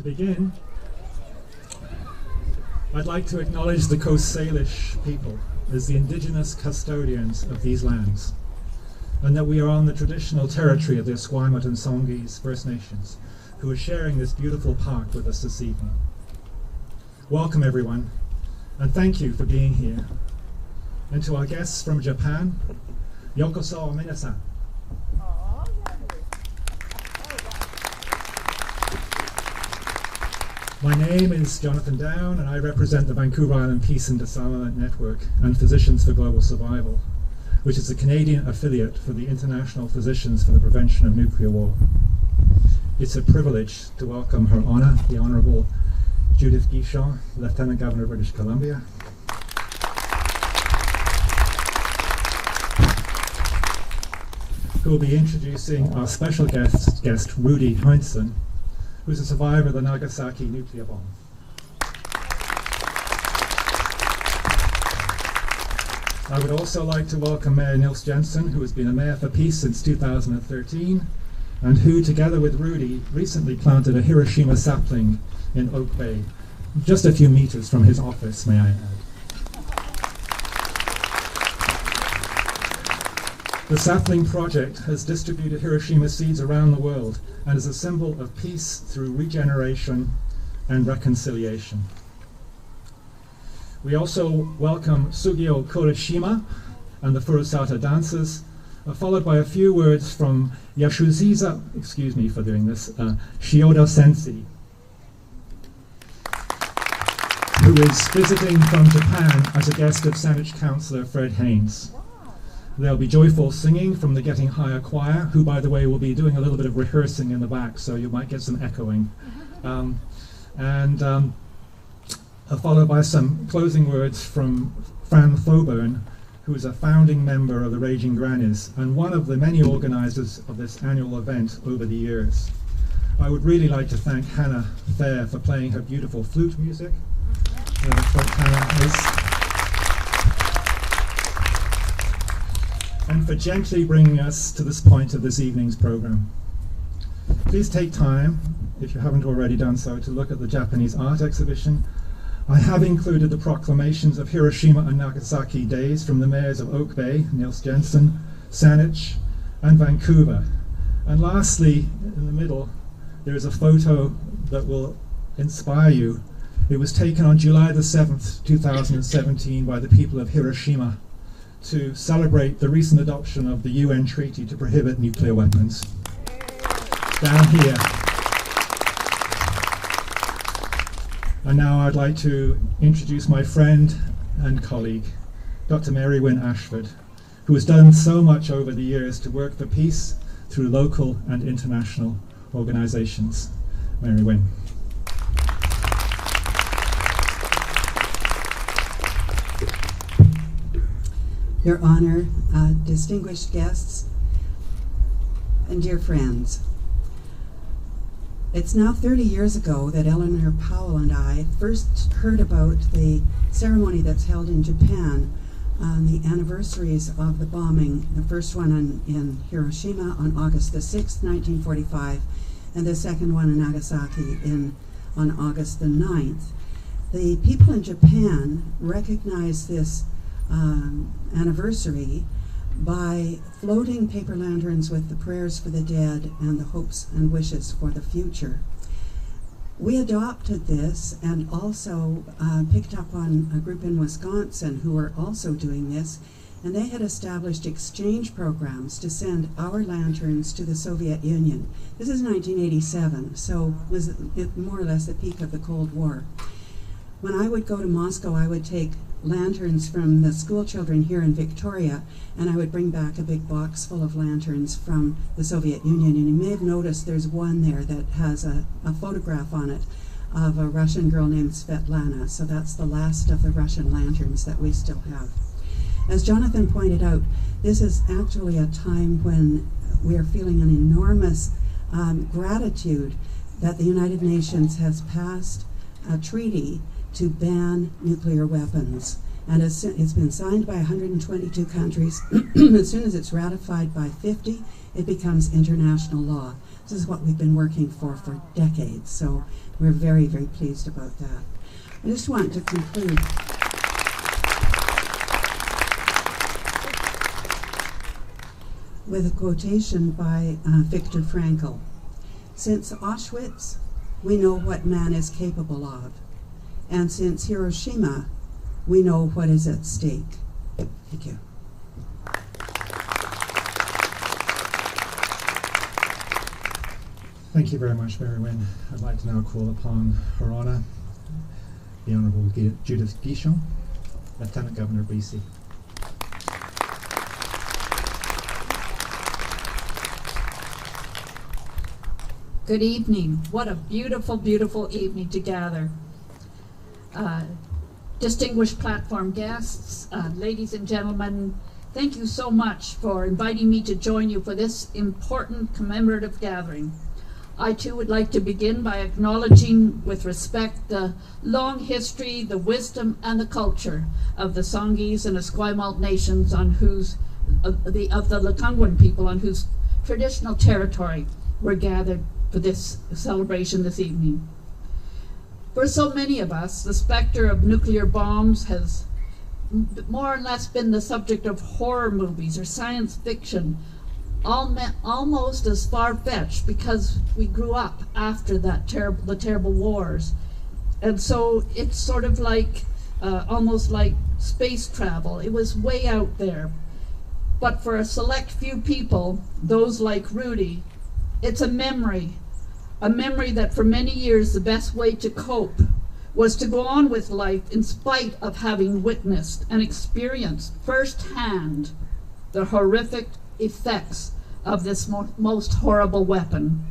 To begin, I'd like to acknowledge the Coast Salish people as the indigenous custodians of these lands, and that we are on the traditional territory of the Esquimalt and Songhees First Nations, who are sharing this beautiful park with us this evening. Welcome everyone, and thank you for being here. And to our guests from Japan, yokoso minasan. My name is Jonathan Down, and I represent the Vancouver Island Peace and Disarmament Network and Physicians for Global Survival, which is a Canadian affiliate for the International Physicians for the Prevention of Nuclear War. It's a privilege to welcome Her Honour, the Honourable Judith Guichon, Lieutenant Governor of British Columbia, who will be introducing our special guest Rudy Heinsohn, who's a survivor of the Nagasaki nuclear bomb. I would also like to welcome Mayor Nils Jensen, who has been a mayor for peace since 2013, and who, together with Rudy, recently planted a Hiroshima sapling in Oak Bay, just a few meters from his office, may I add. The Sapling Project has distributed Hiroshima seeds around the world and is a symbol of peace through regeneration and reconciliation. We also welcome Sugio Kurishima and the Furusata dancers, followed by a few words from Yashuziza, excuse me for doing this, Shioda Sensei, who is visiting from Japan as a guest of Saanich Councillor Fred Haynes. There'll be joyful singing from the Getting Higher Choir, who, by the way, will be doing a little bit of rehearsing in the back, so you might get some echoing. Followed by some closing words from Fran Thoburn, who is a founding member of the Raging Grannies and one of the many organisers of this annual event over the years. I would really like to thank Hannah Fair for playing her beautiful flute music. And for gently bringing us to this point of this evening's program. Please take time, if you haven't already done so, to look at the Japanese art exhibition. I have included the proclamations of Hiroshima and Nagasaki days from the mayors of Oak Bay, Nils Jensen, Saanich, and Vancouver. And lastly, in the middle, there is a photo that will inspire you. It was taken on July the 7th, 2017 by the people of Hiroshima to celebrate the recent adoption of the UN Treaty to prohibit nuclear weapons. Down here. And now I'd like to introduce my friend and colleague, Dr. Mary Wynne Ashford, who has done so much over the years to work for peace through local and international organizations. Mary Wynne. Your Honor, distinguished guests, and dear friends. It's now 30 years ago that Eleanor Powell and I first heard about the ceremony that's held in Japan on the anniversaries of the bombing, the first one in Hiroshima on August the 6th, 1945, and the second one in Nagasaki on August the 9th. The people in Japan recognize this anniversary by floating paper lanterns with the prayers for the dead and the hopes and wishes for the future. We adopted this and also picked up on a group in Wisconsin who were also doing this, and they had established exchange programs to send our lanterns to the Soviet Union. This is 1987, so was it more or less the peak of the Cold War. When I would go to Moscow, I would take lanterns from the school children here in Victoria, and I would bring back a big box full of lanterns from the Soviet Union. And you may have noticed there's one there that has a photograph on it of a Russian girl named Svetlana. So that's the last of the Russian lanterns that we still have. As Jonathan pointed out, this is actually a time when we are feeling an enormous gratitude that the United Nations has passed a treaty to ban nuclear weapons. And it's been signed by 122 countries. As soon as it's ratified by 50, it becomes international law. This is what we've been working for decades, so we're very, very pleased about that. I just want to conclude with a quotation by Viktor Frankl. Since Auschwitz, we know what man is capable of, and since Hiroshima, we know what is at stake. Thank you. Thank you very much, Mary Wynne. I'd like to now call upon Her Honour, the Honourable Judith Guichon, Lieutenant Governor of BC. Good evening. What a beautiful, beautiful evening to gather. Distinguished platform guests, ladies and gentlemen, thank you so much for inviting me to join you for this important commemorative gathering. I too would like to begin by acknowledging with respect the long history, the wisdom, and the culture of the Songhees and Esquimalt nations of the Lekwungen people on whose traditional territory we're gathered for this celebration this evening. For so many of us, the specter of nuclear bombs has more or less been the subject of horror movies or science fiction, almost as far-fetched because we grew up after the terrible wars. And so it's sort of like, almost like space travel. It was way out there. But for a select few people, those like Rudy, it's a memory that for many years the best way to cope was to go on with life in spite of having witnessed and experienced firsthand the horrific effects of this most horrible weapon.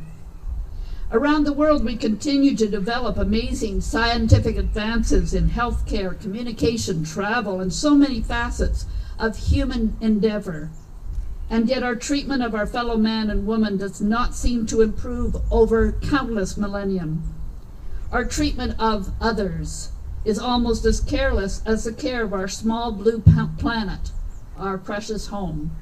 Around the world, we continue to develop amazing scientific advances in healthcare, communication, travel, and so many facets of human endeavor. And yet our treatment of our fellow man and woman does not seem to improve over countless millennium. Our treatment of others is almost as careless as the care of our small blue planet, our precious home.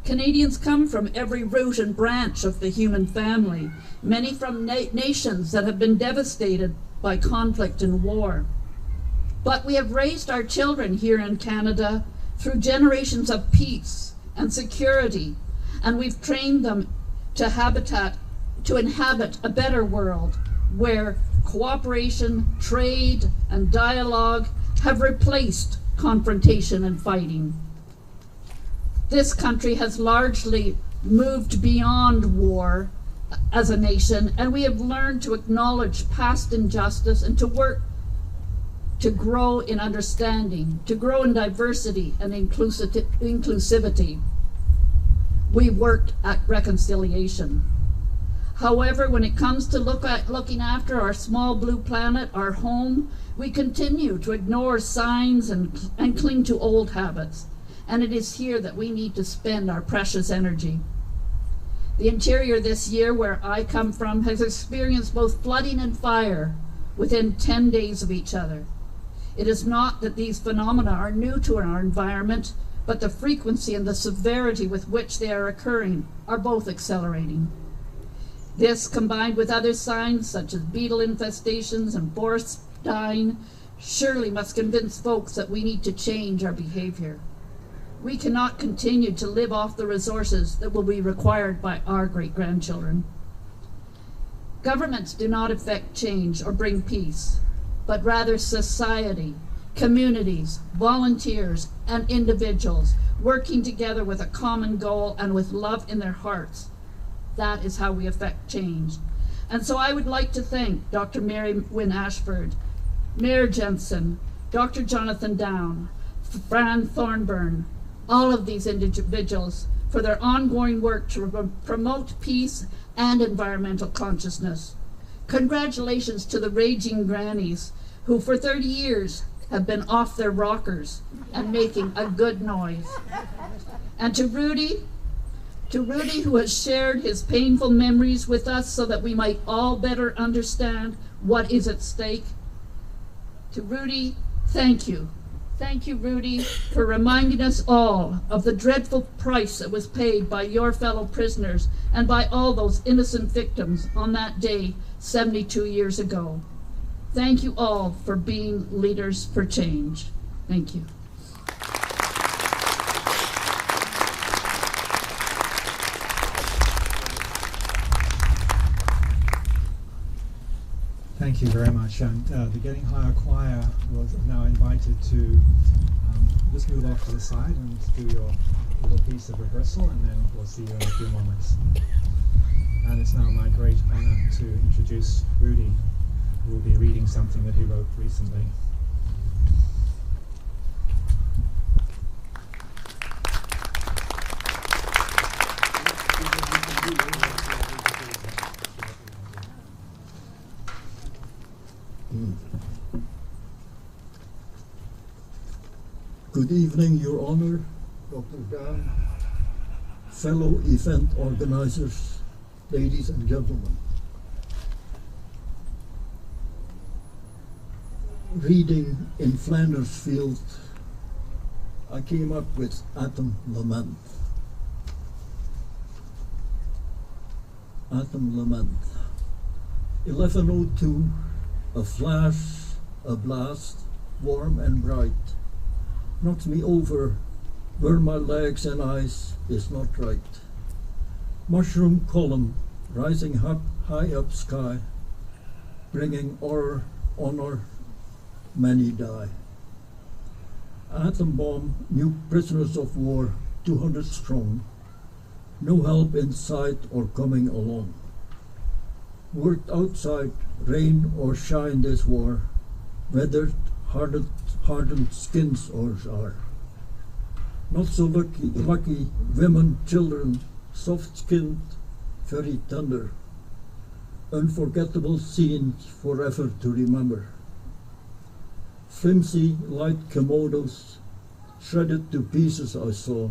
Canadians come from every root and branch of the human family, many from nations that have been devastated by conflict and war. But we have raised our children here in Canada through generations of peace and security, and we've trained them to inhabit a better world where cooperation, trade, and dialogue have replaced confrontation and fighting. This country has largely moved beyond war as a nation, and we have learned to acknowledge past injustice and to work to grow in understanding, to grow in diversity and inclusivity. We worked at reconciliation. However, when it comes to looking after our small blue planet, our home, we continue to ignore signs and cling to old habits. And it is here that we need to spend our precious energy. The interior this year, where I come from, has experienced both flooding and fire within 10 days of each other. It is not that these phenomena are new to our environment, but the frequency and the severity with which they are occurring are both accelerating. This, combined with other signs such as beetle infestations and forests dying, surely must convince folks that we need to change our behavior. We cannot continue to live off the resources that will be required by our great-grandchildren. Governments do not effect change or bring peace, but rather society, communities, volunteers, and individuals working together with a common goal and with love in their hearts. That is how we effect change. And so I would like to thank Dr. Mary Wynne Ashford, Mayor Jensen, Dr. Jonathan Down, Fran Thornburn, all of these individuals for their ongoing work to promote peace and environmental consciousness. Congratulations to the raging Grannies, who for 30 years have been off their rockers and making a good noise. And to Rudy, who has shared his painful memories with us so that we might all better understand what is at stake. To Rudy, thank you Thank you, Rudy, for reminding us all of the dreadful price that was paid by your fellow prisoners and by all those innocent victims on that day 72 years ago. Thank you all for being leaders for change. Thank you. Thank you very much. And the Getting Higher Choir was now invited to just move off to the side and do your little piece of rehearsal, and then we'll see you in a few moments. And it's now my great honor to introduce Rudy, who will be reading something that he wrote recently. Good evening, Your Honor, Dr. Dan, fellow event organizers, ladies and gentlemen. Reading in Flanders Field, I came up with Atom Lament. Atom Lament. 11:02, a flash, a blast, warm and bright, knocks me over where my legs and eyes is not right. Mushroom column rising high up sky, bringing honor, many die. Atom bomb, new prisoners of war, 200 strong, no help in sight or coming along. Worked outside, rain or shine this war, weathered, hardened skins ours are. Not so lucky women, children, soft-skinned, very tender. Unforgettable scenes forever to remember. Flimsy, light kimonos, shredded to pieces I saw.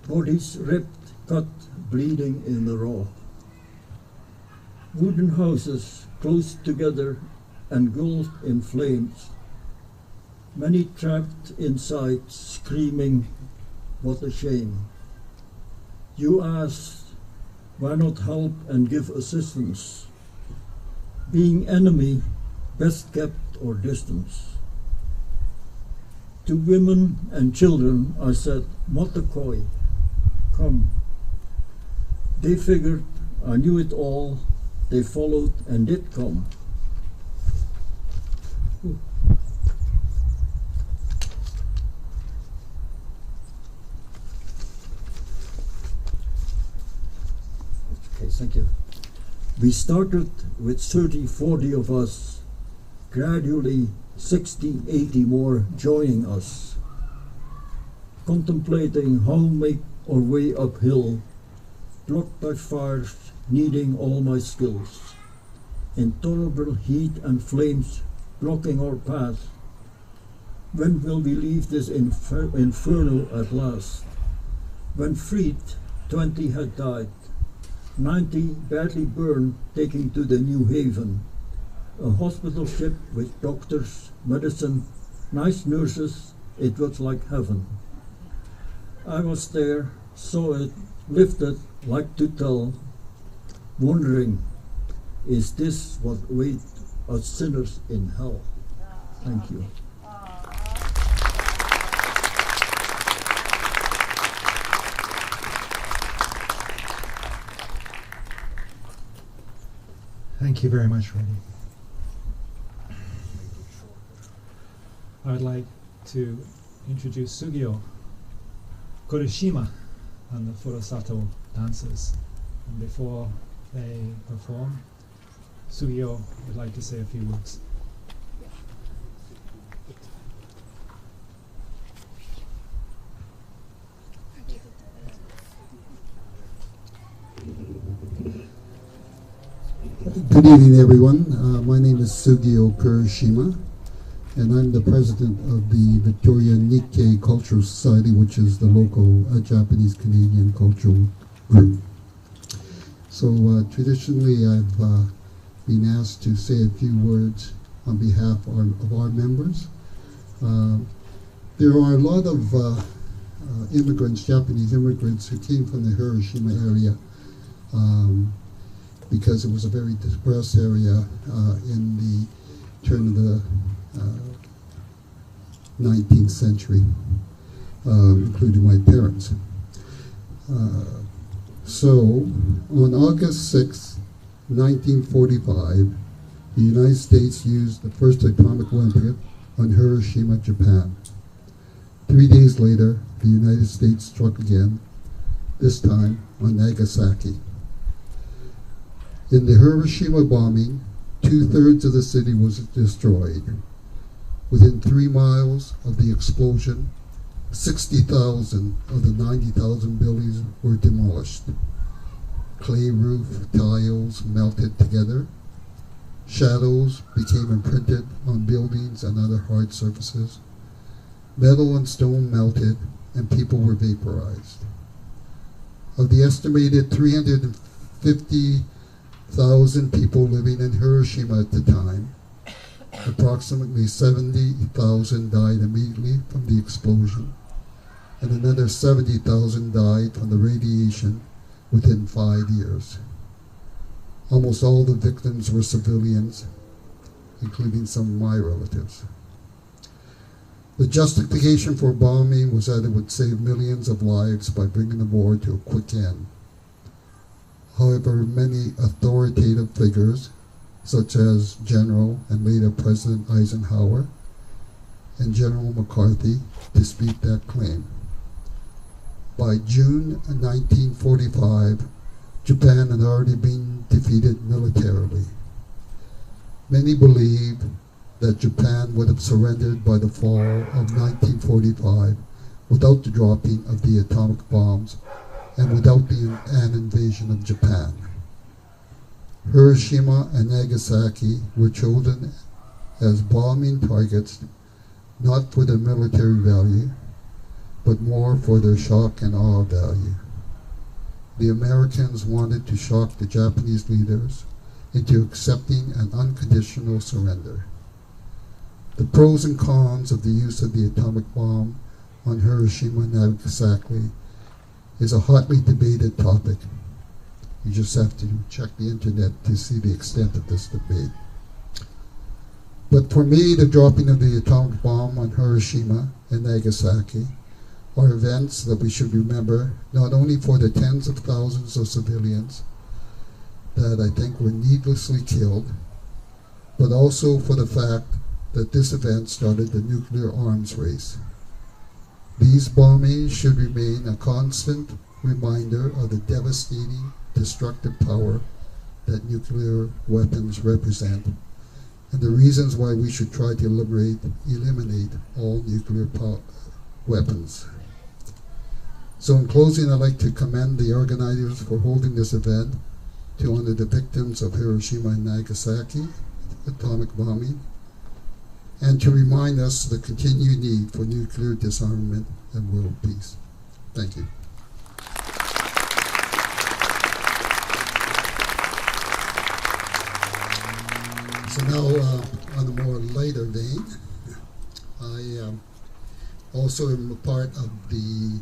Bodies ripped, cut, bleeding in the raw. Wooden houses close together, engulfed in flames. Many trapped inside, screaming, what a shame. You asked, why not help and give assistance? Being enemy, best kept or distance. To women and children, I said, Motakoi, come. They figured I knew it all, they followed and did come. Okay, thank you. We started with 30, 40 of us, gradually 60, 80 more joining us, contemplating how to make our way uphill, blocked by fires, needing all my skills. Intolerable heat and flames blocking our path. When will we leave this inferno at last? When freed, 20 had died, 90 badly burned, taking to the New Haven. A hospital ship with doctors, medicine, nice nurses, it was like heaven. I was there, saw it, lived it, like to tell, wondering, is this what awaits us sinners in hell? Thank you. Thank you very much, Rudy. I would like to introduce Sugio Kurishima and the Furusato dancers. And before they perform, Sugio would like to say a few words. Good evening, everyone. My name is Sugio Kurishima, and I'm the president of the Victoria Nikkei Cultural Society, which is the local Japanese-Canadian cultural group. So traditionally, I've been asked to say a few words on behalf of our members. There are a lot of immigrants, Japanese immigrants, who came from the Hiroshima area because it was a very depressed area in the turn of the 19th century, including my parents. So, on August 6, 1945, the United States used the first atomic weapon on Hiroshima, Japan. 3 days later, the United States struck again, this time on Nagasaki. In the Hiroshima bombing, 2/3 of the city was destroyed. Within 3 miles of the explosion, 60,000 of the 90,000 buildings were demolished. Clay roof tiles melted together. Shadows became imprinted on buildings and other hard surfaces. Metal and stone melted, and people were vaporized. Of the estimated 350,000 people living in Hiroshima at the time, approximately 70,000 died immediately from the explosion, and another 70,000 died from the radiation within 5 years. Almost all the victims were civilians, including some of my relatives. The justification for bombing was that it would save millions of lives by bringing the war to a quick end. However, many authoritative figures, such as General and later President Eisenhower and General McCarthy, dispute that claim. By June 1945, Japan had already been defeated militarily. Many believe that Japan would have surrendered by the fall of 1945 without the dropping of the atomic bombs and without an invasion of Japan. Hiroshima and Nagasaki were chosen as bombing targets not for their military value, but more for their shock and awe value. The Americans wanted to shock the Japanese leaders into accepting an unconditional surrender. The pros and cons of the use of the atomic bomb on Hiroshima and Nagasaki is a hotly debated topic. You just have to check the internet to see the extent of this debate. But for me, the dropping of the atomic bomb on Hiroshima and Nagasaki are events that we should remember, not only for the tens of thousands of civilians that I think were needlessly killed, but also for the fact that this event started the nuclear arms race. These bombings should remain a constant reminder of the devastating, destructive power that nuclear weapons represent, and the reasons why we should try to eliminate all nuclear weapons. So in closing, I'd like to commend the organizers for holding this event to honor the victims of Hiroshima and Nagasaki atomic bombing, and to remind us the continued need for nuclear disarmament and world peace. Thank you. So now, on a more lighter vein, I also am a part of the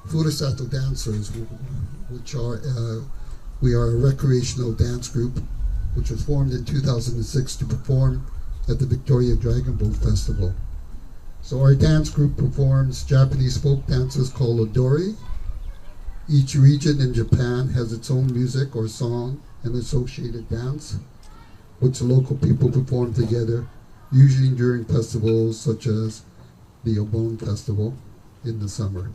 Furusato Dancers, which are, we are a recreational dance group which was formed in 2006 to perform at the Victoria Dragon Boat Festival. So our dance group performs Japanese folk dances called odori. Each region in Japan has its own music or song and associated dance, which local people perform together, usually during festivals such as the Obon Festival in the summer.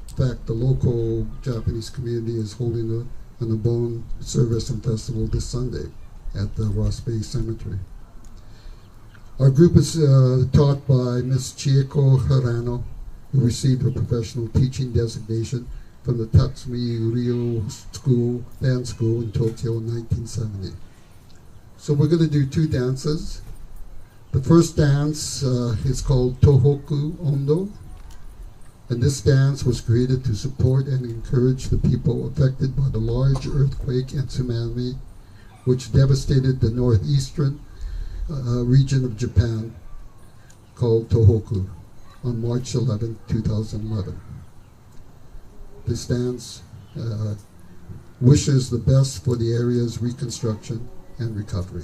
In fact, the local Japanese community is holding an Obon service and festival this Sunday at the Ross Bay Cemetery. Our group is taught by Ms. Chieko Hirano, who received her professional teaching designation from the Tatsumi Ryo Dance School in Tokyo in 1970. So we're going to do 2 dances. The first dance is called Tohoku Ondo, and this dance was created to support and encourage the people affected by the large earthquake and tsunami which devastated the northeastern region of Japan called Tohoku. on March 11, 2011. This dance wishes the best for the area's reconstruction and recovery.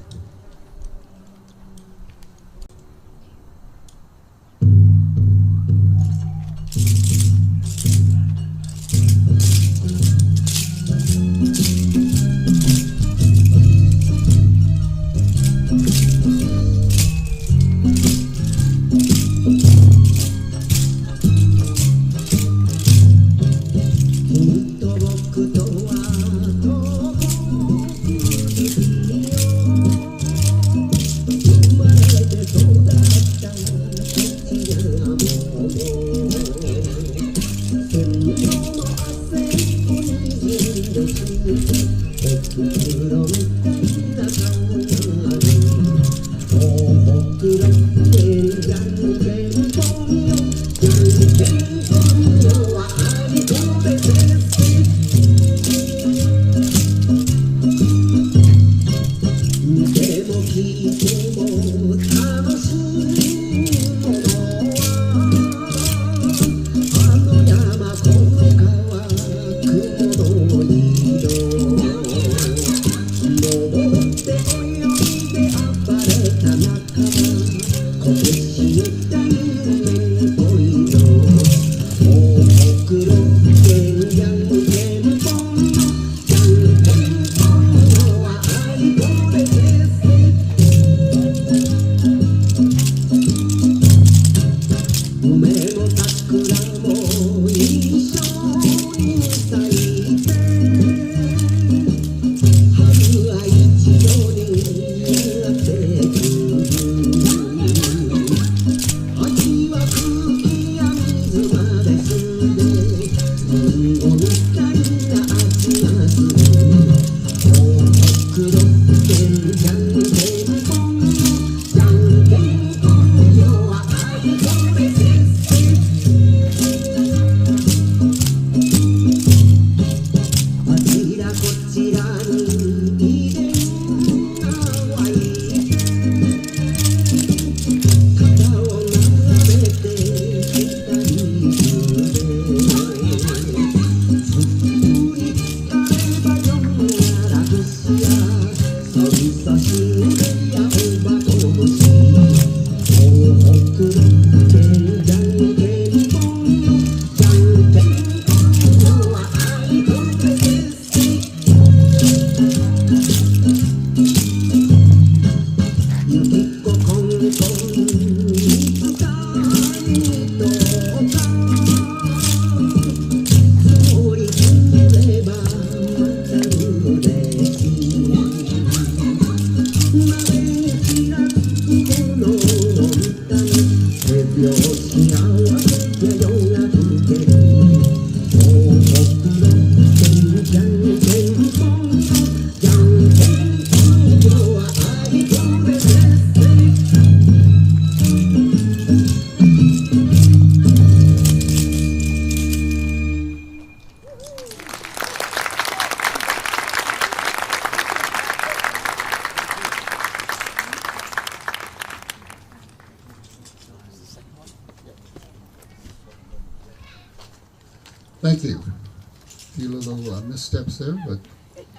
Thank you. A few little missteps there, but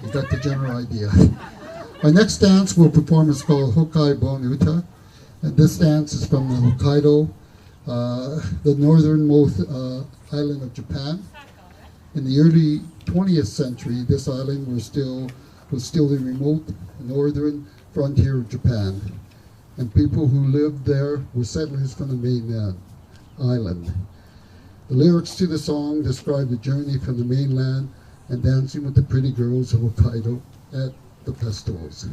you got the general idea. Our next dance we'll perform is called Hokkaido Bonita, and this dance is from the Hokkaido, the northernmost island of Japan. In the early 20th century, this island was still the remote northern frontier of Japan, and people who lived there were settlers from the mainland island. The lyrics to the song describe the journey from the mainland and dancing with the pretty girls of Hokkaido at the festivals.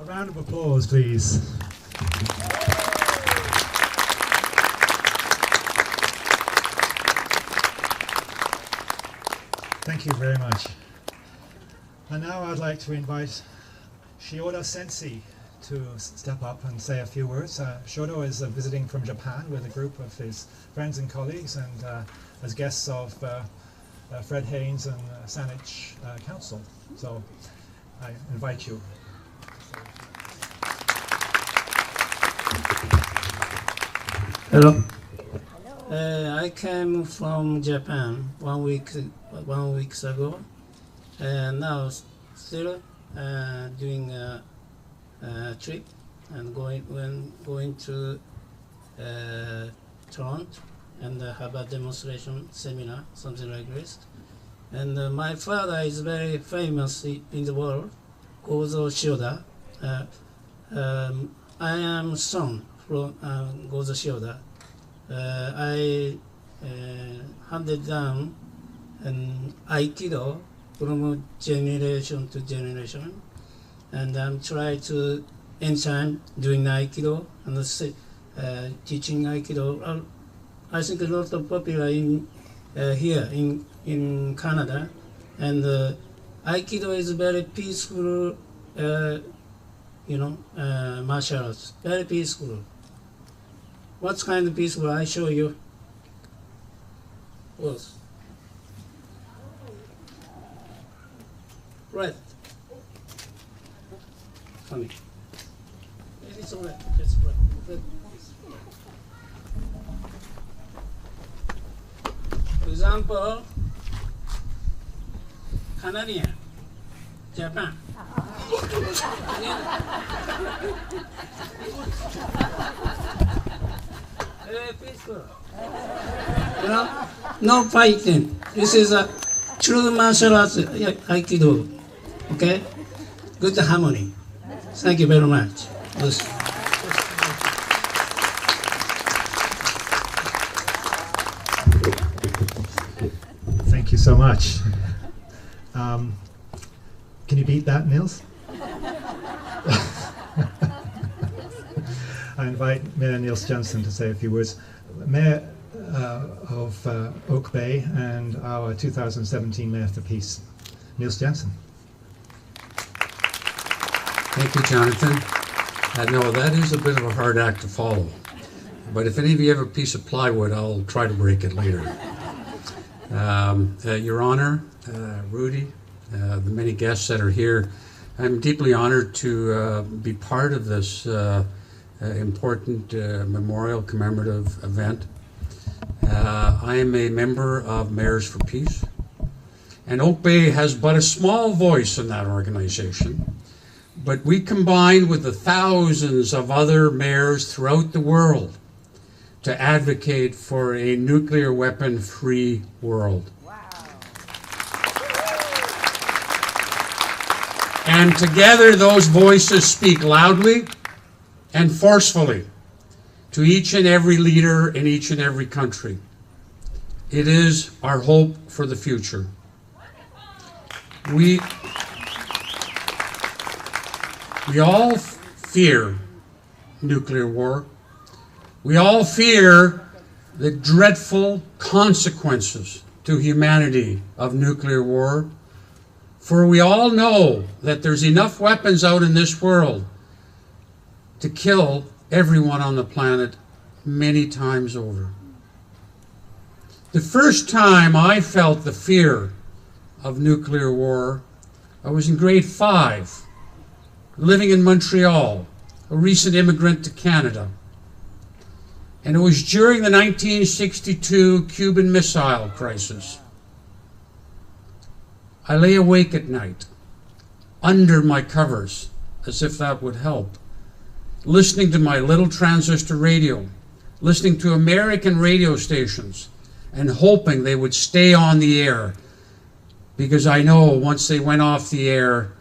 A round of applause, please. Thank you very much. And now I'd like to invite Shioda Sensei to step up and say a few words. Shioda is visiting from Japan with a group of his friends and colleagues, and as guests of Fred Haynes and Saanich Council. So I invite you. Hello. I came from Japan 1 week ago, and now still doing a trip and going to Toronto and have a demonstration seminar, something like this. And my father is very famous in the world, Gozo Shioda. I am son from Gozo Shioda. I handed down an Aikido from generation to generation, and I'm trying to enchant doing Aikido and teaching Aikido. I think a lot of popular in here in Canada, and Aikido is very peaceful, martial arts, very peaceful. What kind of peaceful? I show you. Was right. Coming. It's all right. It's right. For example, Canadian, Japan. Very peaceful. No fighting. This is a true martial arts, Aikido. Okay? Good harmony. Thank you very much. Thank you so much. Can you beat that, Niels? I invite Mayor Niels Jensen to say a few words. Mayor of Oak Bay and our 2017 Mayor for Peace, Niels Jensen. Thank you, Jonathan. No, that is a bit of a hard act to follow. But if any of you have a piece of plywood, I'll try to break it later. Your Honor, Rudy, the many guests that are here, I'm deeply honored to be part of this important memorial commemorative event. I am a member of Mayors for Peace, and Oak Bay has but a small voice in that organization, but we combine with the thousands of other mayors throughout the world to advocate for a nuclear weapon-free world. And together those voices speak loudly and forcefully to each and every leader in each and every country. It is our hope for the future. We all fear nuclear war. We all fear the dreadful consequences to humanity of nuclear war. For we all know that there's enough weapons out in this world to kill everyone on the planet many times over. The first time I felt the fear of nuclear war, I was in grade 5, living in Montreal, a recent immigrant to Canada. And it was during the 1962 Cuban Missile Crisis. I lay awake at night, under my covers, as if that would help, listening to my little transistor radio, listening to American radio stations, and hoping they would stay on the air, because I know once they went off the air,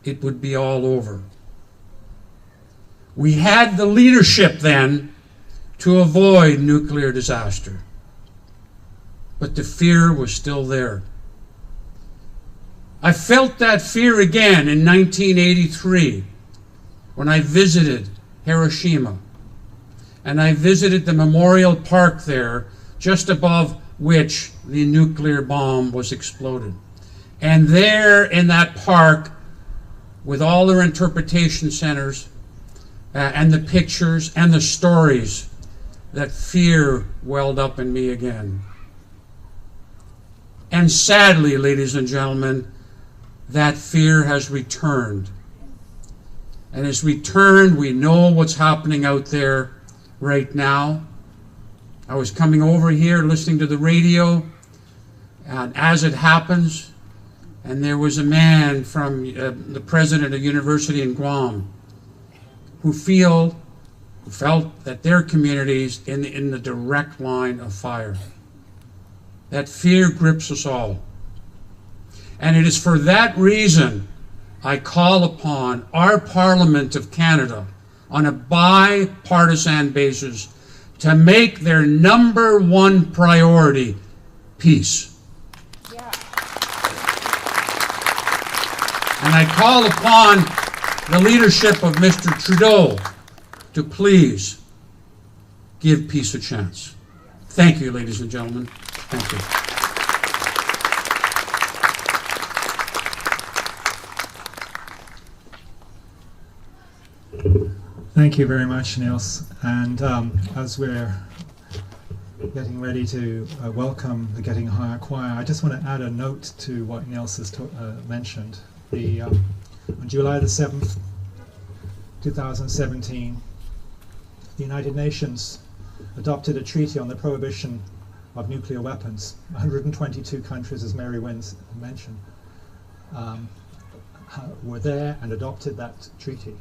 it would be all over. We had the leadership then to avoid nuclear disaster, but the fear was still there. I felt that fear again in 1983 when I visited Hiroshima, and I visited the memorial park there just above which the nuclear bomb was exploded. And there in that park, with all their interpretation centers and the pictures and the stories, that fear welled up in me again. And sadly, ladies and gentlemen, that fear has returned. And as returned, we know what's happening out there right now. I was coming over here listening to the radio, and as it happens, and there was a man from the president of university in Guam who felt that their communities in the direct line of fire. That fear grips us all. And it is for that reason I call upon our Parliament of Canada on a bipartisan basis to make their #1 priority peace. Yeah. And I call upon the leadership of Mr. Trudeau to please give peace a chance. Thank you, ladies and gentlemen. Thank you. Thank you very much, Niels. And as we're getting ready to welcome the Getting Higher Choir, I just want to add a note to what Niels has mentioned. On July the 7th, 2017, the United Nations adopted a treaty on the prohibition of nuclear weapons. 122 countries, as Mary Wynne mentioned, were there and adopted that treaty.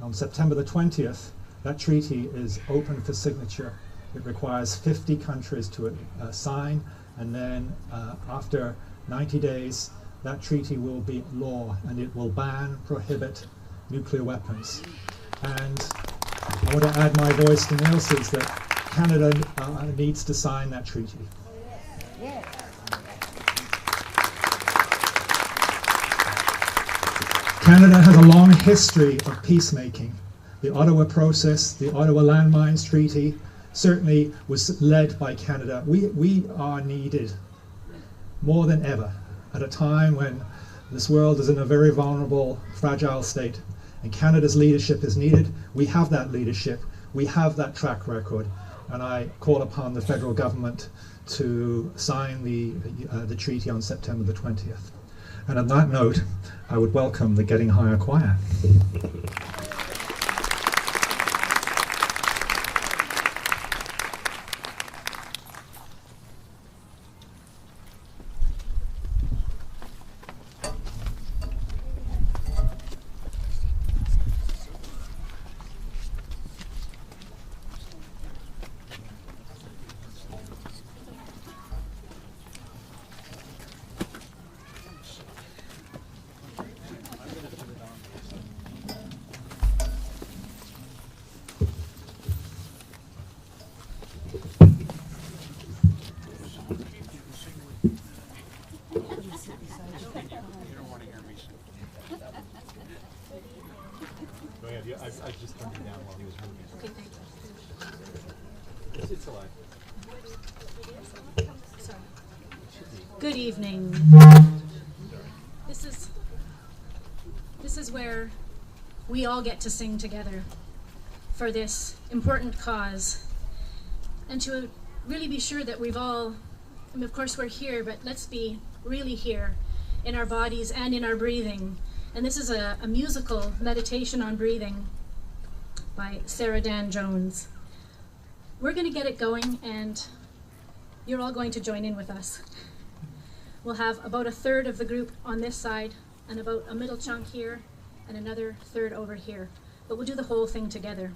On September the 20th, that treaty is open for signature. It requires 50 countries to sign, and then after 90 days, that treaty will be law, and it will ban, prohibit nuclear weapons. And I want to add my voice to Nelson's that Canada needs to sign that treaty. Canada has a long history of peacemaking. The Ottawa process, the Ottawa Landmines Treaty, certainly was led by Canada. We are needed more than ever at a time when this world is in a very vulnerable, fragile state, and Canada's leadership is needed. We have that leadership, we have that track record, and I call upon the federal government to sign the treaty on September the 20th. And on that note, I would welcome the Getting Higher Choir. I just turned it down while he was moving. Okay, thank you. It's alive. Good evening. This is where we all get to sing together for this important cause, and to really be sure that we've all, I mean, of course we're here, but let's be really here in our bodies and in our breathing. And this is a musical meditation on breathing by Sarah Dan Jones. We're going to get it going, and you're all going to join in with us. We'll have about a third of the group on this side, and about a middle chunk here, and another third over here. But we'll do the whole thing together.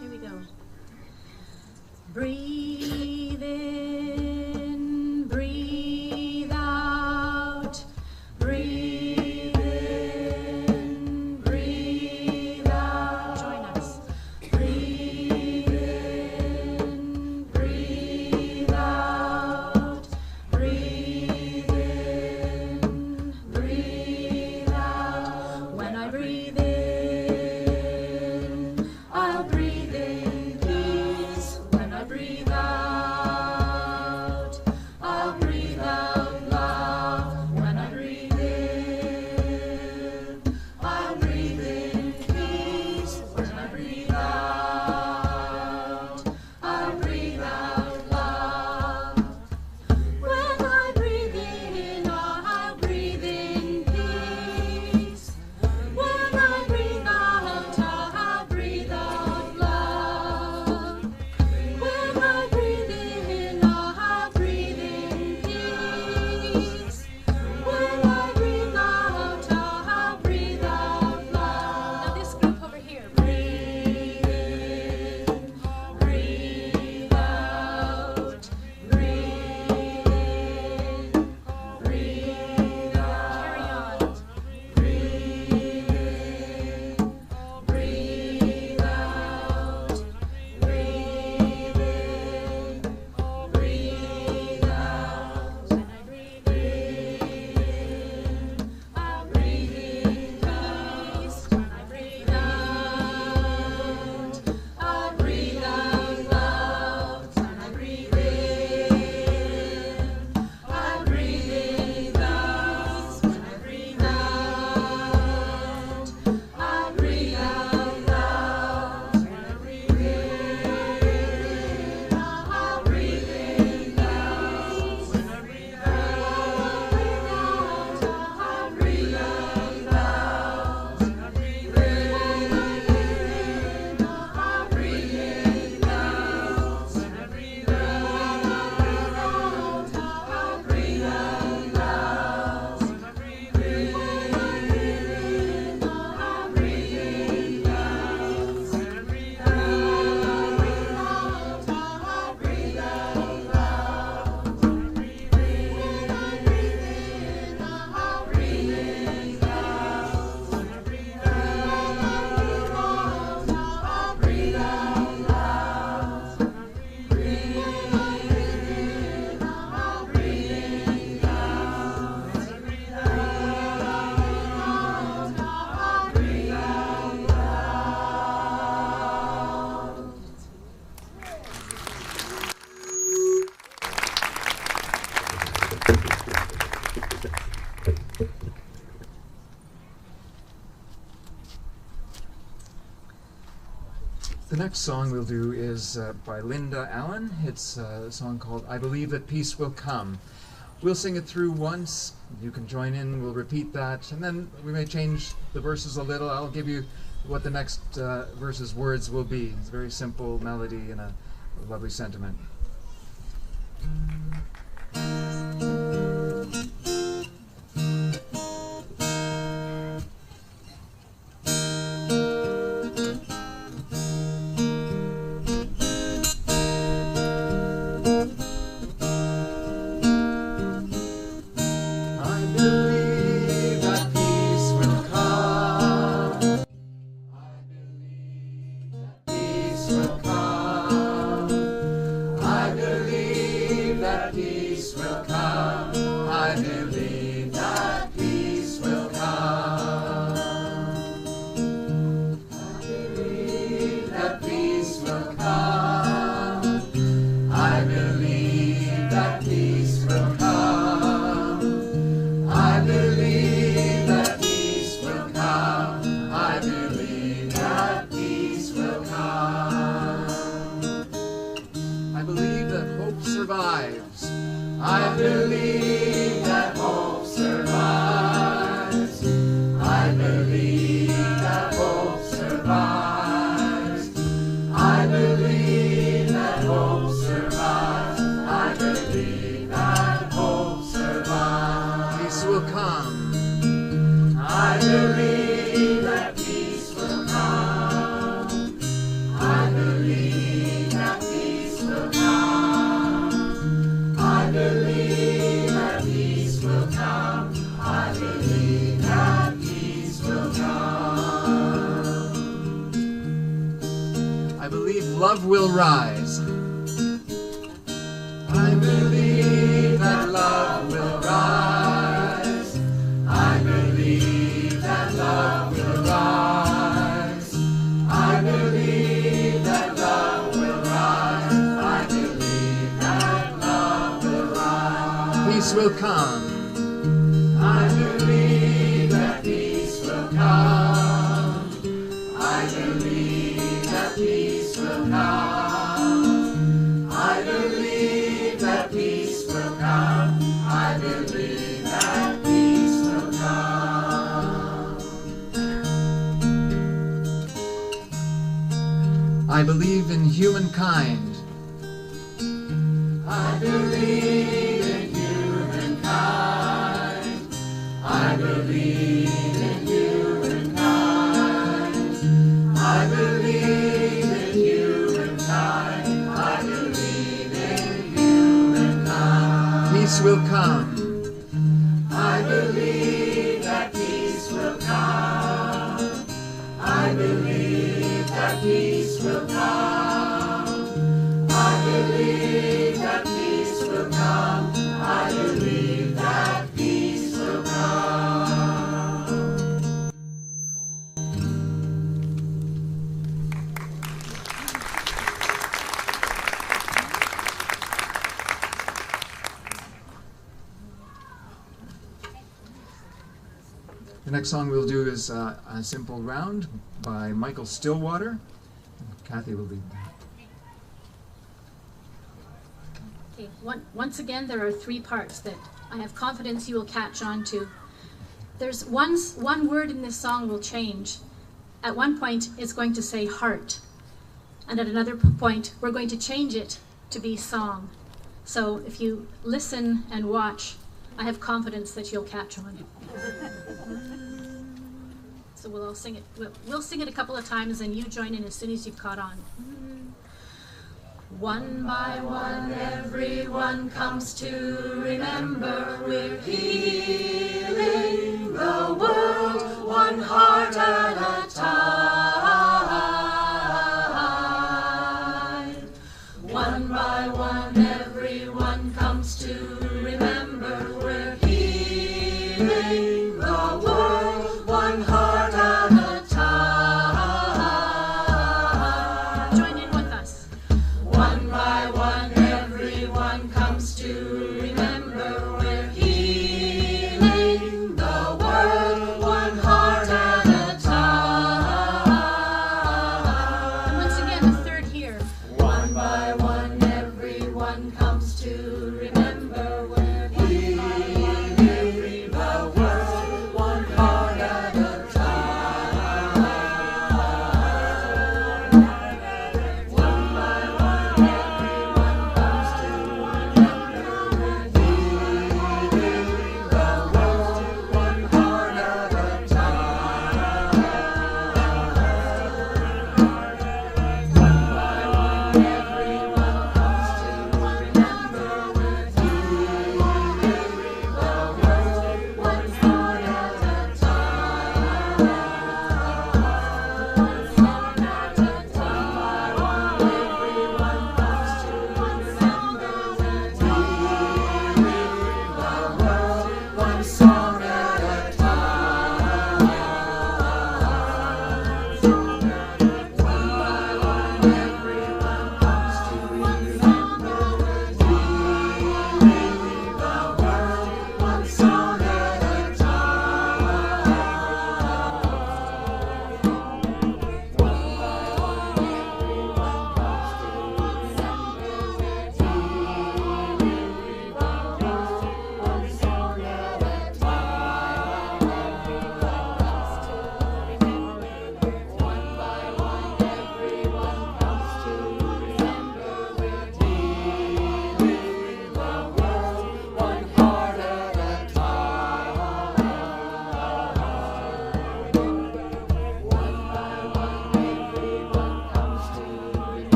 Here we go. Breathe in, breathe out, breathe in, breathe out. Join us. Breathe in, breathe out, breathe in, breathe out. When I breathe in, I'll breathe in peace. When I breathe out, The next song we'll do is by Linda Allen. It's a song called I Believe That Peace Will Come. We'll sing it through once. You can join in. We'll repeat that. And then we may change the verses a little. I'll give you what the next verse's words will be. It's a very simple melody and a lovely sentiment. Love will rise. I believe that love will rise. I believe that love will rise. I believe that love will rise. I believe that love will rise. Peace will come. I believe that peace will come. I believe that peace will come. I believe that peace will come. I believe that peace will come. I believe in humankind. I believe in humankind. I believe in humankind. I believe in humankind. I believe in humankind. Peace will come. I believe that peace will come. I believe that peace will come. I believe that peace will come. I believe that peace will come. The next song we'll do is A Simple Round by Michael Stillwater. Kathy will lead that. Okay, once again, there are three parts that I have confidence you will catch on to. There's one word in this song will change. At one point, it's going to say heart. And at another point, we're going to change it to be song. So if you listen and watch, I have confidence that you'll catch on. So we'll all sing it. We'll sing it a couple of times and you join in as soon as you've caught on. One by one, everyone comes to remember we're healing the world, one heart at a time. One by one, everyone comes to remember we're healing the world, one heart at a time. Join in with us. One by one, everyone comes to remember we're healing the world, one heart at a time.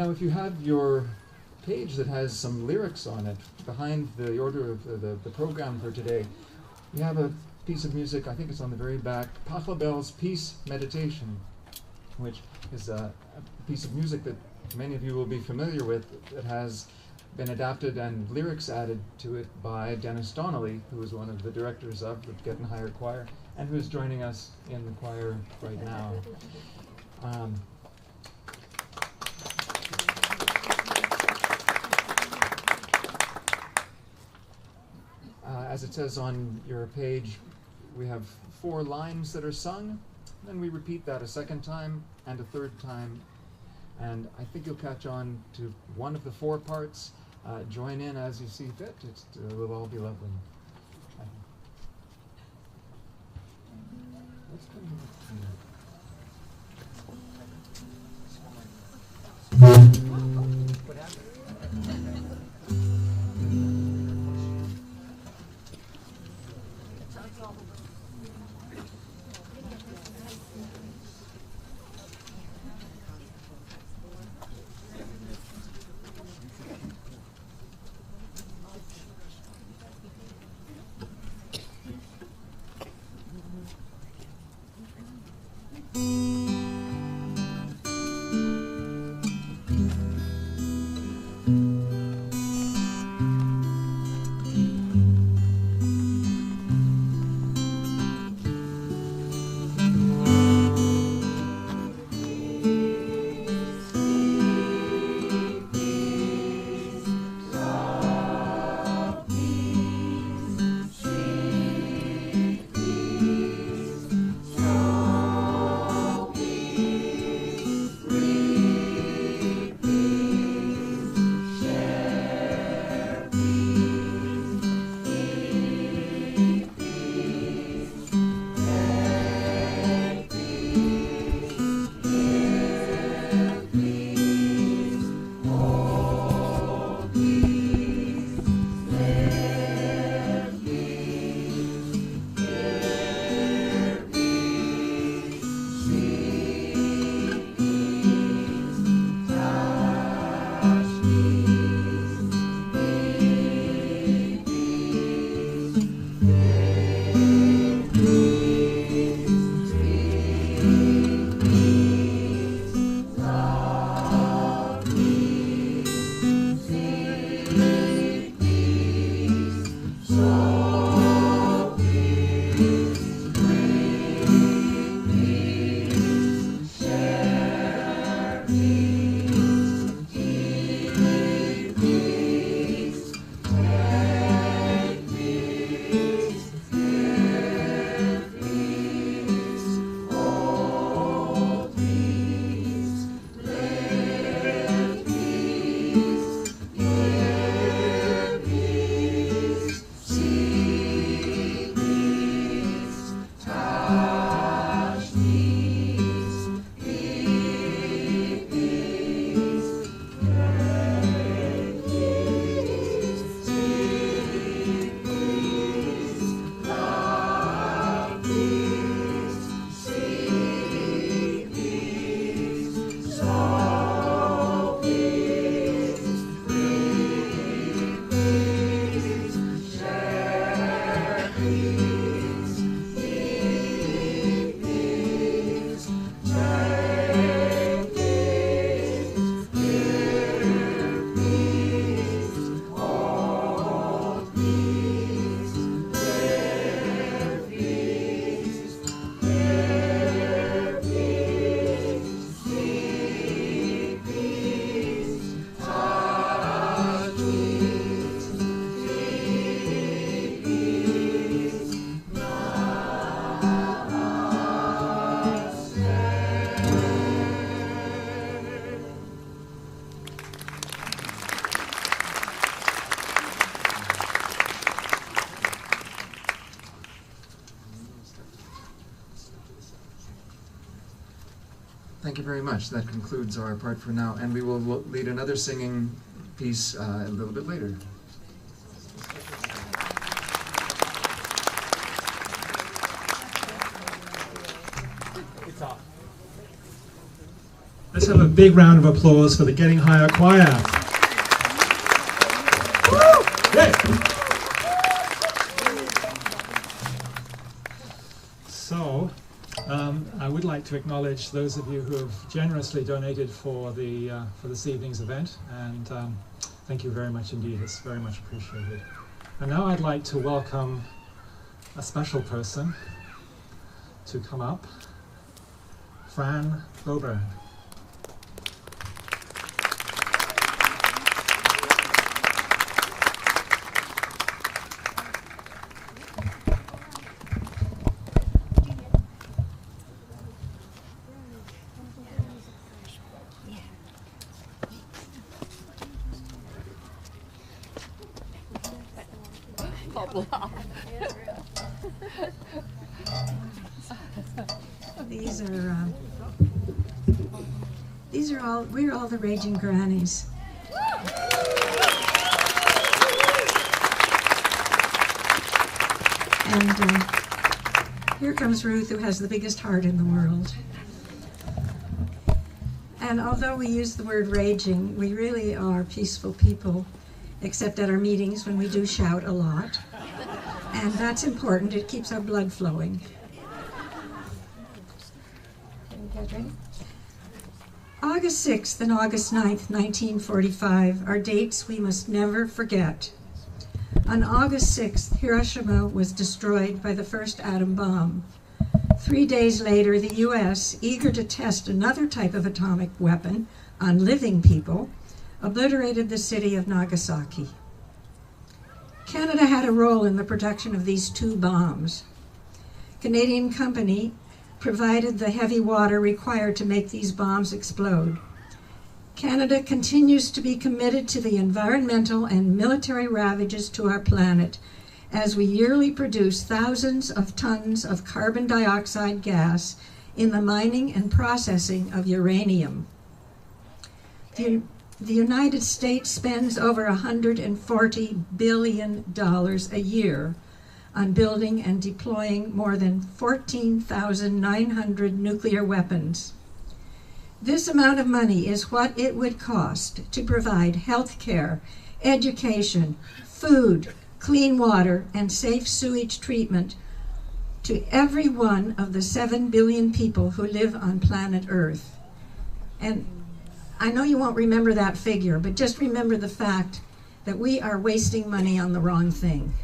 now if you have your page that has some lyrics on it, behind the order of the program for today, we have a piece of music, I think it's on the very back, Pachelbel's Peace Meditation, which is a piece of music that many of you will be familiar with, that has been adapted and lyrics added to it by Dennis Donnelly, who is one of the directors of the Getting Higher Choir, and who is joining us in the choir right now. As it says on your page, we have 4 lines that are sung, then we repeat that a second time and a third time, and I think you'll catch on to one of the 4 parts. Join in as you see fit. It will all be lovely. Let's come what happened? Thank you very much. That concludes our part for now, and we will lead another singing piece a little bit later. The Let's have a big round of applause for the Getting Higher Choir. Yay! So, I would like to acknowledge those of you who have generously donated for this evening's event, and thank you very much indeed. It's very much appreciated. And now I'd like to welcome a special person to come up, Fran Boburn. We're all the Raging Grannies. And here comes Ruth, who has the biggest heart in the world. And although we use the word raging, we really are peaceful people, except at our meetings when we do shout a lot. And that's important. It keeps our blood flowing. Ready? August 6th and August 9th, 1945 are dates we must never forget. On August 6th, Hiroshima was destroyed by the first atom bomb. 3 days later, the U.S., eager to test another type of atomic weapon on living people, obliterated the city of Nagasaki. Canada had a role in the production of these two bombs. Canadian company provided the heavy water required to make these bombs explode. Canada continues to be committed to the environmental and military ravages to our planet as we yearly produce thousands of tons of carbon dioxide gas in the mining and processing of uranium. The United States spends over $140 billion a year on building and deploying more than 14,900 nuclear weapons. This amount of money is what it would cost to provide health care, education, food, clean water, and safe sewage treatment to every one of the 7 billion people who live on planet Earth. And I know you won't remember that figure, but just remember the fact that we are wasting money on the wrong thing.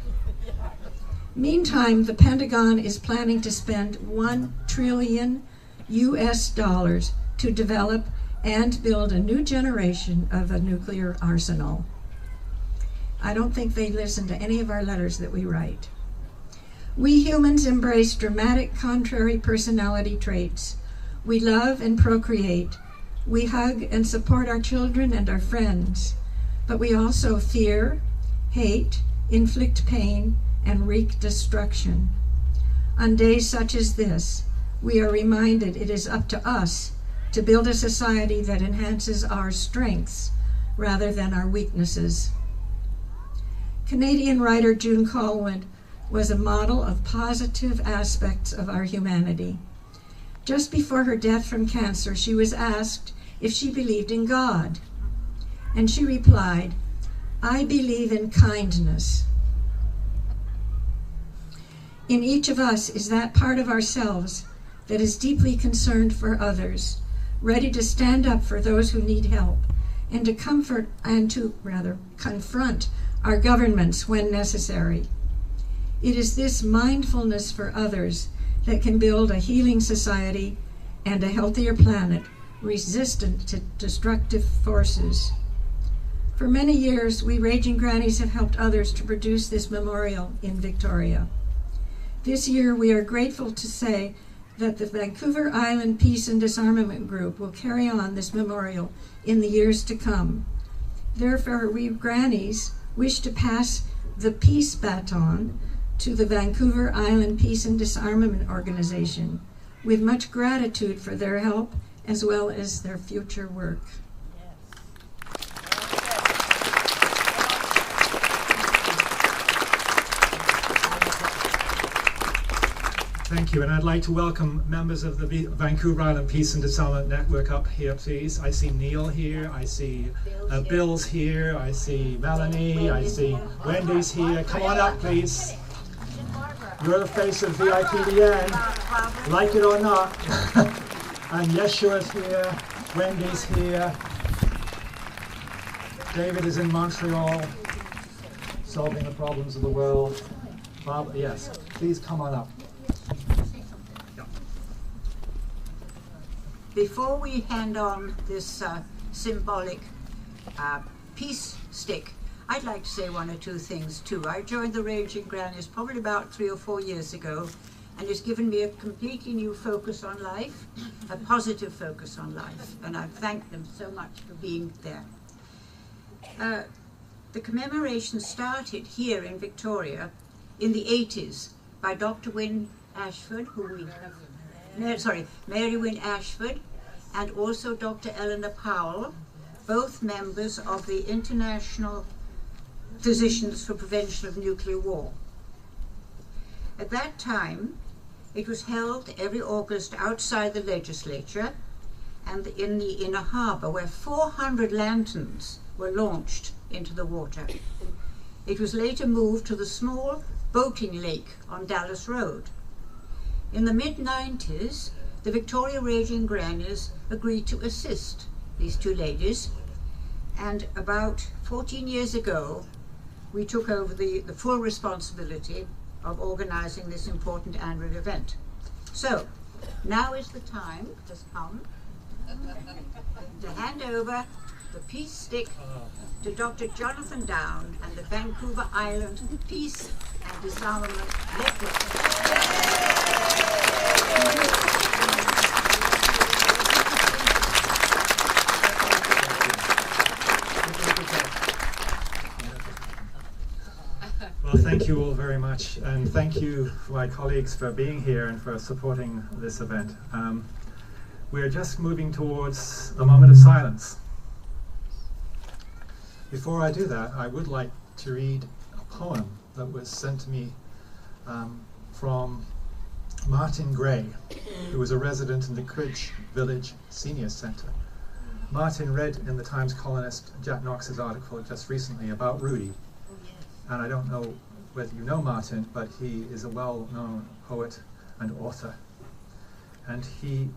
Meantime, the Pentagon is planning to spend $1 trillion to develop and build a new generation of a nuclear arsenal. I don't think they listen to any of our letters that we write. We humans embrace dramatic contrary personality traits. We love and procreate. We hug and support our children and our friends. But we also fear, hate, inflict pain, and wreak destruction. On days such as this, we are reminded it is up to us to build a society that enhances our strengths rather than our weaknesses. Canadian writer June Collwood was a model of positive aspects of our humanity. Just before her death from cancer, she was asked if she believed in God. And she replied, "I believe in kindness." In each of us is that part of ourselves that is deeply concerned for others, ready to stand up for those who need help, and to confront our governments when necessary. It is this mindfulness for others that can build a healing society and a healthier planet, resistant to destructive forces. For many years, we Raging Grannies have helped others to produce this memorial in Victoria. This year, we are grateful to say that the Vancouver Island Peace and Disarmament Group will carry on this memorial in the years to come. Therefore, we Grannies wish to pass the peace baton to the Vancouver Island Peace and Disarmament Organization with much gratitude for their help as well as their future work. Thank you, and I'd like to welcome members of the Vancouver Island Peace and Disarmament Network up here, please. I see Neil here, I see Bill's here, I see Melanie, I see Wendy's here. Come on up, please. You're the face of VIPDN, like it or not. And Yeshua's here, Wendy's here. David is in Montreal, solving the problems of the world. Bob, yes, please come on up. Before we hand on this symbolic peace stick, I'd like to say one or two things too. I joined the Raging Grannies probably about 3 or 4 years ago, and it's given me a completely new focus on life, a positive focus on life, and I thank them so much for being there. The commemoration started here in Victoria in the 80s by Dr. Wynne Ashford, who we have, Mary Wynne Ashford, and also Dr. Eleanor Powell, both members of the International Physicians for Prevention of Nuclear War. At that time, it was held every August outside the legislature and in the inner harbour, where 400 lanterns were launched into the water. It was later moved to the small boating lake on Dallas Road. In the mid-90s, the Victoria Raging Grannies agreed to assist these two ladies, and about 14 years ago, we took over the full responsibility of organising this important annual event. So, now is the time, has come, to hand over the peace stick to Dr. Jonathan Down and the Vancouver Island Peace and Disarmament Network. Well, thank you all very much, and thank you, my colleagues, for being here and for supporting this event. We're just moving towards a moment of silence. Before I do that, I would like to read a poem that was sent to me from Martin Gray, who was a resident in the Cridge Village Senior Centre. Martin read in the Times columnist Jack Knox's article just recently about Rudy. And I don't know whether you know Martin, but he is a well-known poet and author. And he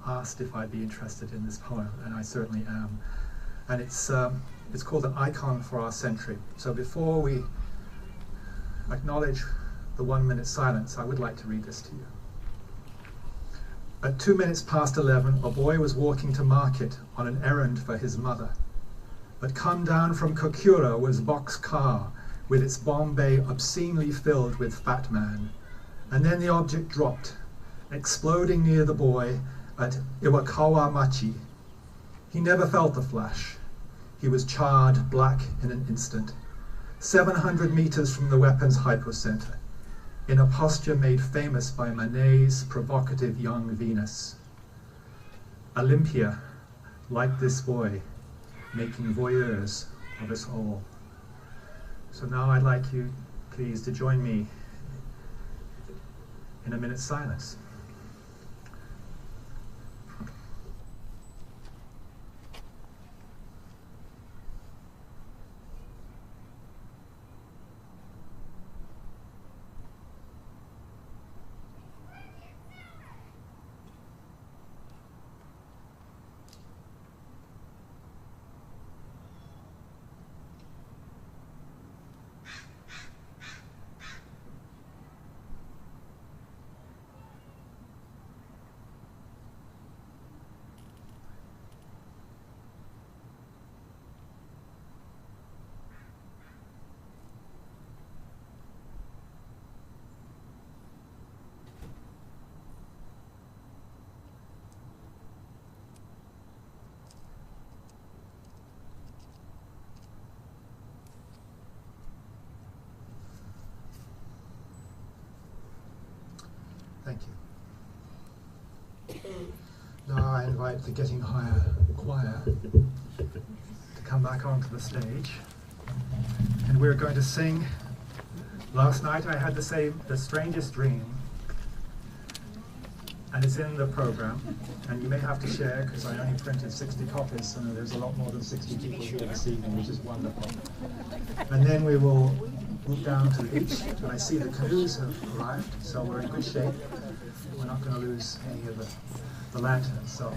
asked if I'd be interested in this poem, and I certainly am. And it's called An Icon for Our Century. So before we acknowledge the 1 minute silence, I would like to read this to you. At 2 minutes past 11, a boy was walking to market on an errand for his mother. But come down from Kokura was Box Car, with its bomb bay obscenely filled with fat man. And then the object dropped, exploding near the boy at Iwakawa Machi. He never felt the flash. He was charred black in an instant, 700 meters from the weapons hypocenter, in a posture made famous by Manet's provocative young Venus. Olympia, like this boy, making voyeurs of us all. So now I'd like you, please, to join me in a minute's silence. Thank you. Now I invite the Getting Higher choir to come back onto the stage. And we're going to sing. Last night I had the strangest dream. and it's in the program, and you may have to share because I only printed 60 copies, so there's a lot more than 60 people here this evening, which is wonderful. And then we will move down to the beach, and I see the canoes have arrived, so we're in good shape. We're not going to lose any of the lanterns, so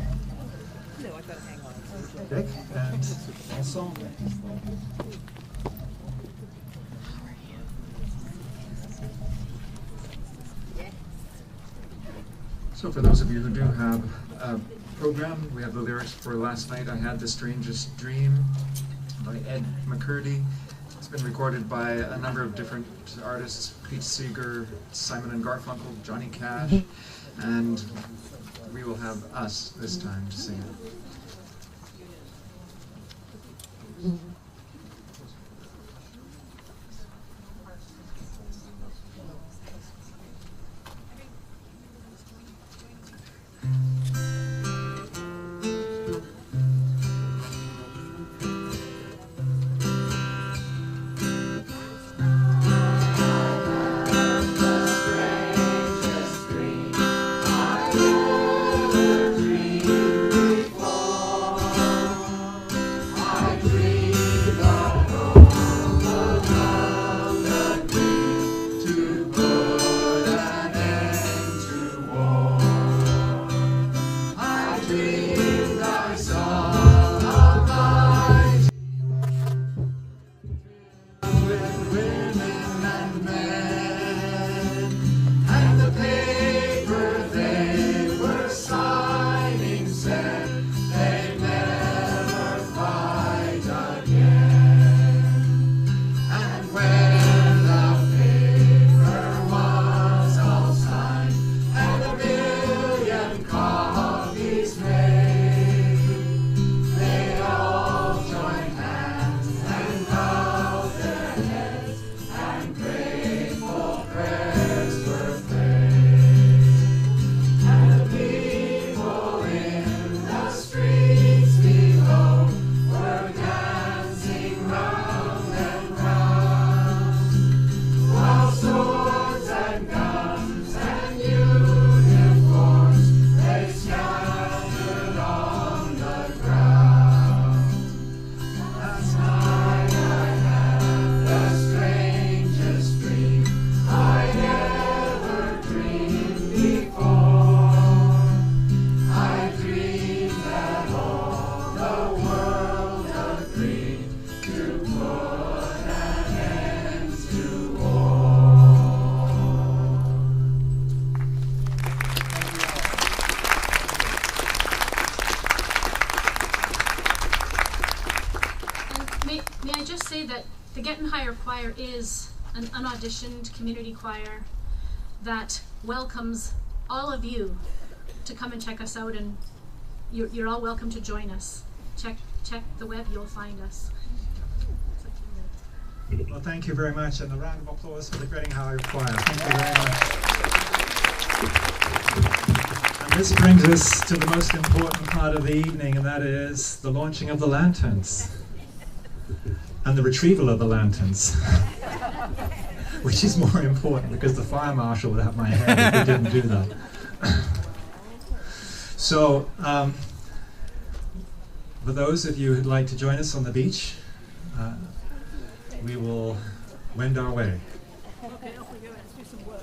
Dick and ensemble. So for those of you who do have a program, we have the lyrics for Last Night I Had the Strangest Dream by Ed McCurdy. It's been recorded by a number of different artists, Pete Seeger, Simon and Garfunkel, Johnny Cash, and we will have us this time to sing it. Choir is an unauditioned community choir that welcomes all of you to come and check us out, and you're all welcome to join us. Check the web, you'll find us. Well, thank you very much, and a round of applause for the Grannies Choir. Thank you very much. And this brings us to the most important part of the evening, and that is the launching of the lanterns. And the retrieval of the lanterns, which is more important because the fire marshal would have my head if we didn't do that. So, for those of you who'd like to join us on the beach, we will wend our way. Okay, off we go. Let's do some work.